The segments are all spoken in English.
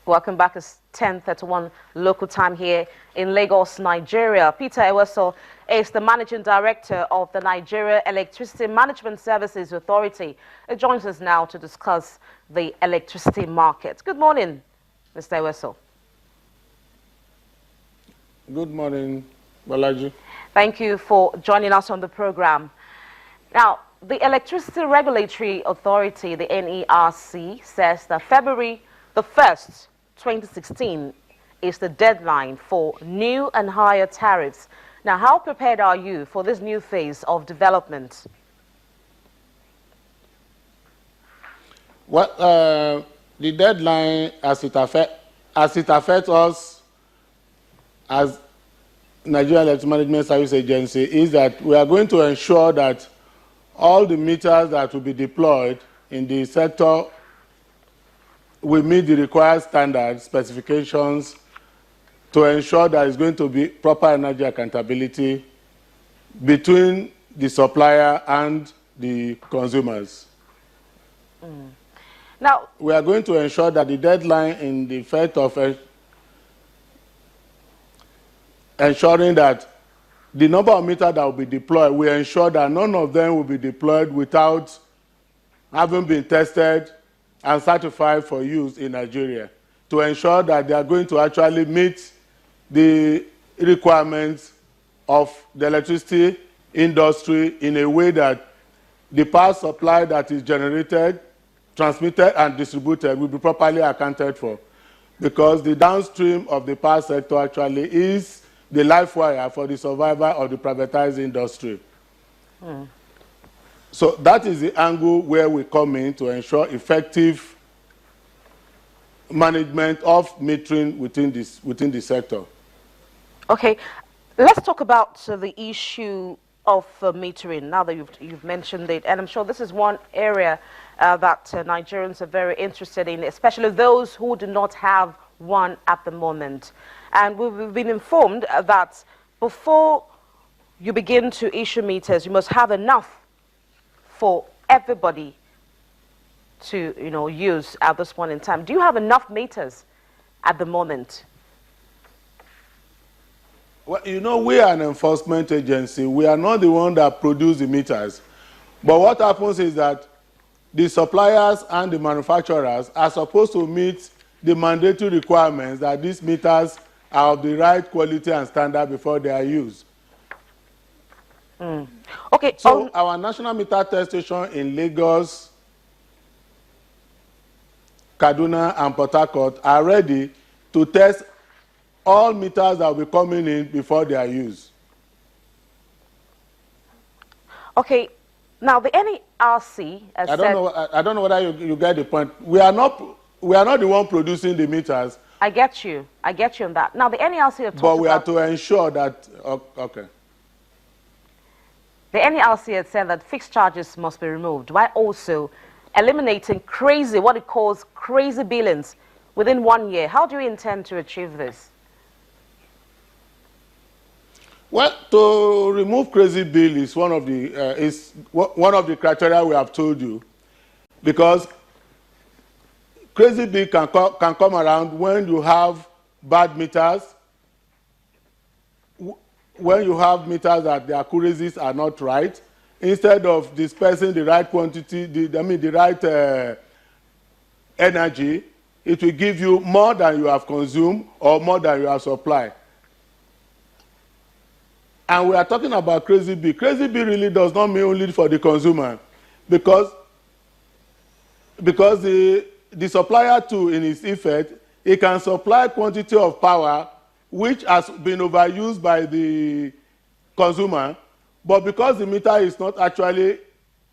Welcome back. It's 10:31 local time here in Lagos, Nigeria. Pt.1 is the Managing Director of the Nigeria Electricity Management Services Authority. He joins us now to discuss the electricity market. Good morning, Mr. Eweso. Good morning, Balaji. Thank you for joining us on the program. Now, the Electricity Regulatory Authority, the NERC, says that February the 1st, 2016 is the deadline for new and higher tariffs. Now, how prepared are you for this new phase of development? Well, the deadline, as it affects us as Nigeria Electricity Management Service Agency, is that we are going to ensure that all the meters that will be deployed in the sector will meet the required standards, specifications, to ensure that it's going to be proper energy accountability between the supplier and the consumers. Now, we are going to ensure that the deadline in the effect of ensuring that the number of meters that will be deployed, we ensure that none of them will be deployed without having been tested and certified for use in Nigeria, to ensure that they are going to actually meet the requirements of the electricity industry in a way that the power supply that is generated, transmitted, and distributed will be properly accounted for. Because the downstream of the power sector actually is the life wire for the survival of the privatized industry. So that is the angle where we come in to ensure effective management of metering within the sector. Okay, let's talk about the issue of metering now that you've mentioned it, and I'm sure this is one area that Nigerians are very interested in, especially those who do not have one at the moment. And we've been informed that before you begin to issue meters, you must have enough for everybody to use at this point in time. Do you have enough meters at the moment? Well, we are an enforcement agency. We are not the one that produce the meters. But what happens is that the suppliers and the manufacturers are supposed to meet the mandatory requirements that these meters are of the right quality and standard before they are used. Okay. So our national meter test station in Lagos, Kaduna, and Port Harcourt are ready to test all meters that will be coming in before they are used. Okay. Now the NERC has I don't know whether you get the point. We are not the one producing the meters. I get you on that. Now the NERC have talked but we about, are to ensure that okay. The NERC had said that fixed charges must be removed, while also eliminating what it calls crazy billings within 1 year. How do you intend to achieve this? Well, to remove crazy bill is one of the criteria we have told you, because crazy bill can come around when you have bad meters, when you have meters that the accuracies are not right. Instead of dispersing the right quantity, the right energy, it will give you more than you have consumed or more than you have supplied. And we are talking about crazy bill. Crazy bill really does not mean only for the consumer, because the supplier too, in its effect, it can supply quantity of power which has been overused by the consumer, but because the meter is not actually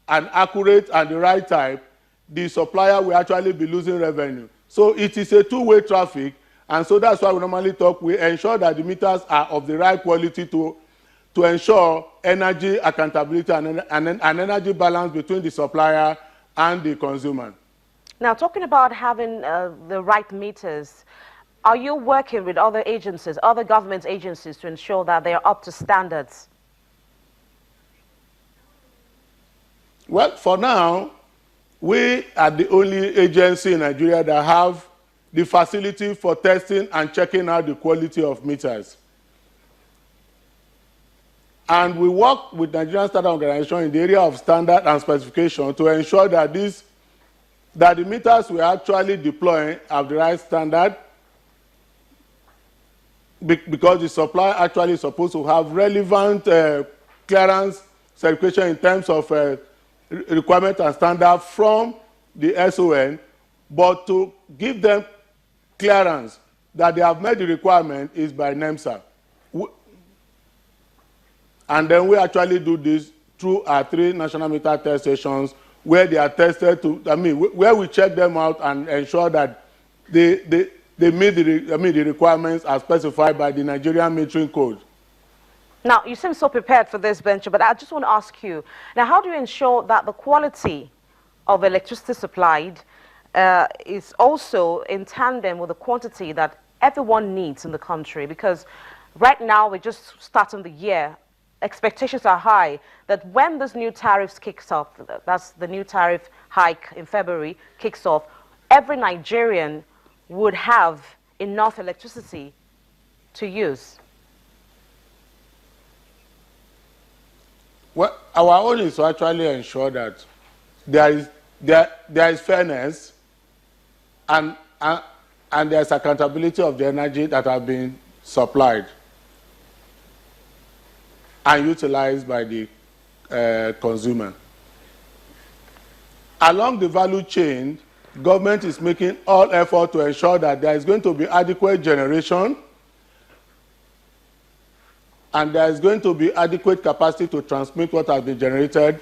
an accurate and the right type, the supplier will actually be losing revenue. So it is a two-way traffic, and so that's why we normally we ensure that the meters are of the right quality to ensure energy accountability and energy balance between the supplier and the consumer. Now, talking about having the right meters, are you working with other agencies, other government agencies, to ensure that they are up to standards? Well, for now, we are the only agency in Nigeria that have the facility for testing and checking out the quality of meters. And we work with Nigerian Standard Organization in the area of standard and specification to ensure that the meters we are actually deploying have the right standard, because the supplier actually is supposed to have relevant clearance certification in terms of requirement and standard from the SON, but to give them clearance that they have met the requirement is by NEMSA. And then we actually do this through our 3 national meter test stations where they are tested where we check them out and ensure that they meet the requirements as specified by the Nigerian metering code. Now, you seem so prepared for this, Bencho, but I just want to ask you, now, how do you ensure that the quality of electricity supplied is also in tandem with the quantity that everyone needs in the country? Because right now, we're just starting the year. Expectations are high that when this new tariffs kicks off, that's the new tariff hike in February, kicks off, every Nigerian would have enough electricity to use. Well, our own is to actually ensure that there is fairness and there is accountability of the energy that has been supplied and utilized by the consumer. Along the value chain, government is making all effort to ensure that there is going to be adequate generation and there is going to be adequate capacity to transmit what has been generated,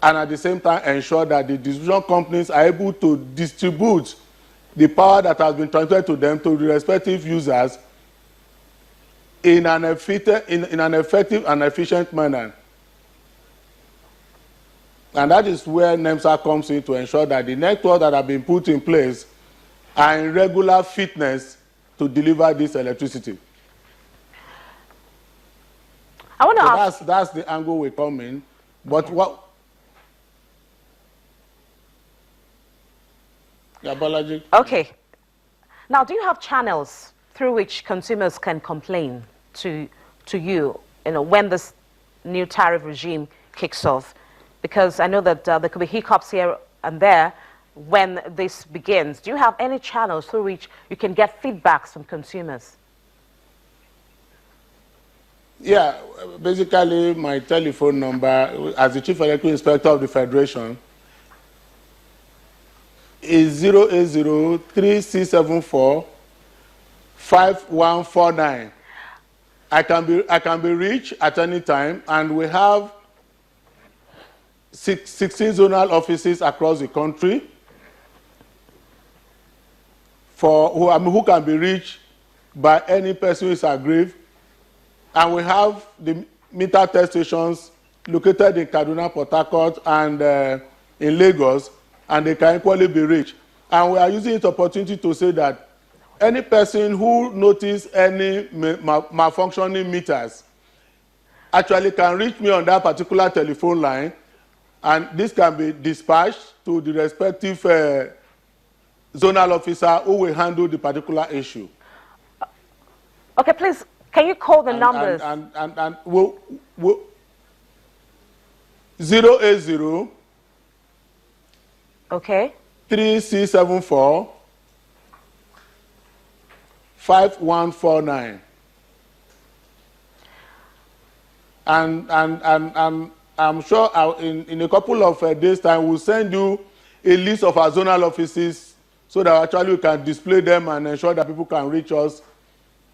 and at the same time ensure that the distribution companies are able to distribute the power that has been transferred to them to the respective users in an effective and efficient manner. And that is where NEMSA comes in to ensure that the networks that have been put in place are in regular fitness to deliver this electricity. I want to ask. That's the angle we come in. But what? Yeah, Balaji. Okay. Now, do you have channels through which consumers can complain to you, when this new tariff regime kicks off? Because I know that there could be hiccups here and there when this begins. Do you have any channels through which you can get feedbacks from consumers? Yeah, basically my telephone number as the Chief Electrical Inspector of the Federation is 080-3674-5149. I can be reached at any time, and we have 16 zonal offices across the country who can be reached by any person who is aggrieved. And we have the meter test stations located in Kaduna, Port Harcourt, and in Lagos, and they can equally be reached. And we are using this opportunity to say that any person who notices any malfunctioning meters actually can reach me on that particular telephone line, and this can be dispatched to the respective zonal officer who will handle the particular issue. Okay, please, can you call the numbers? And we'll 080. Okay. 3674 5149. And I'm sure in a couple of days' time we'll send you a list of our zonal offices so that actually we can display them and ensure that people can reach us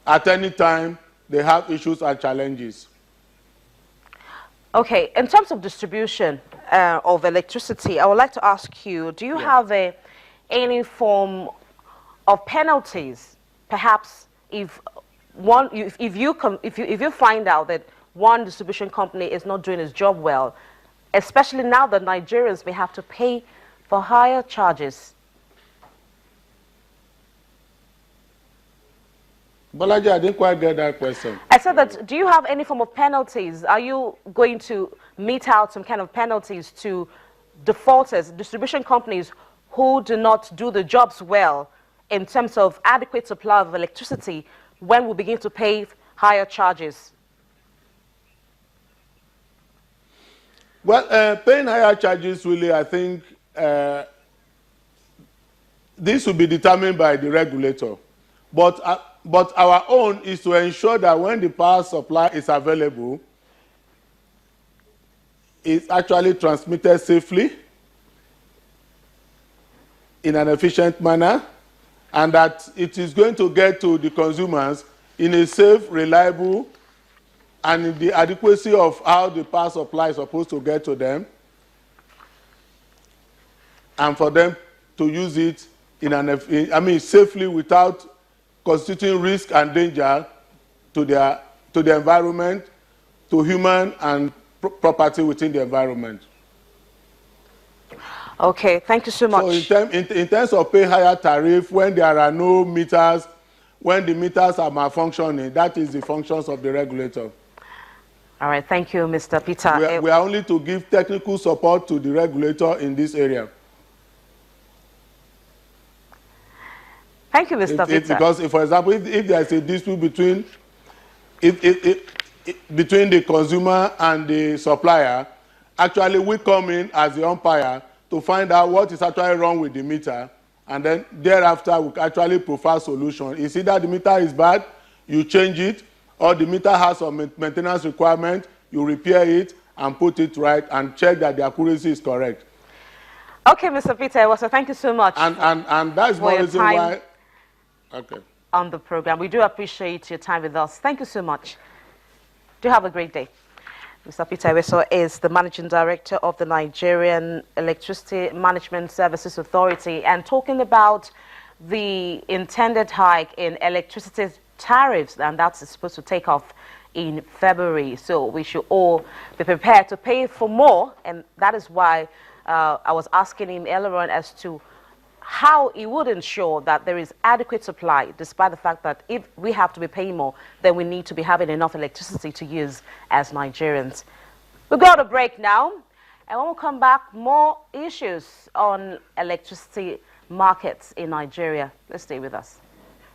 at any time they have issues and challenges. Okay, in terms of distribution of electricity, I would like to ask you, do you have any form of penalties? Perhaps if you find out that one distribution company is not doing its job well, especially now that Nigerians may have to pay for higher charges. Balaji, I didn't quite get that question. I said that, do you have any form of penalties? Are you going to mete out some kind of penalties to defaulters, distribution companies who do not do the jobs well in terms of adequate supply of electricity when we begin to pay higher charges? Well, paying higher charges, really, I think this will be determined by the regulator. But our own is to ensure that when the power supply is available, it's actually transmitted safely, in an efficient manner, and that it is going to get to the consumers in a safe, reliable, and in the adequacy of how the power supply is supposed to get to them, and for them to use it safely without constituting risk and danger to the environment, to human and property within the environment. Okay, thank you so much. So in terms of pay higher tariff, when there are no meters, when the meters are malfunctioning, that is the functions of the regulator. All right, thank you, Mr. Peter. We are only to give technical support to the regulator in this area. Thank you, Mr. Peter. Because, for example, if there is a dispute between the consumer and the supplier, actually we come in as the umpire to find out what is actually wrong with the meter, and then thereafter we actually provide solution. It's either the meter is bad, you change it, or the meter has some maintenance requirement, you repair it and put it right and check that the accuracy is correct. Okay, Mr. Peter, so thank you so much. And that's one reason why. Okay. On the program, we do appreciate your time with us. Thank you so much. Do have a great day. Mr. Peter Iweso is the Managing Director of the Nigerian Electricity Management Services Authority, and talking about the intended hike in electricity tariffs, and that's supposed to take off in February. So we should all be prepared to pay for more, and that is why I was asking him earlier on as to how he would ensure that there is adequate supply, despite the fact that if we have to be paying more, then we need to be having enough electricity to use as Nigerians. We'll go to break now, and when we come back, more issues on electricity markets in Nigeria. Let's stay with us.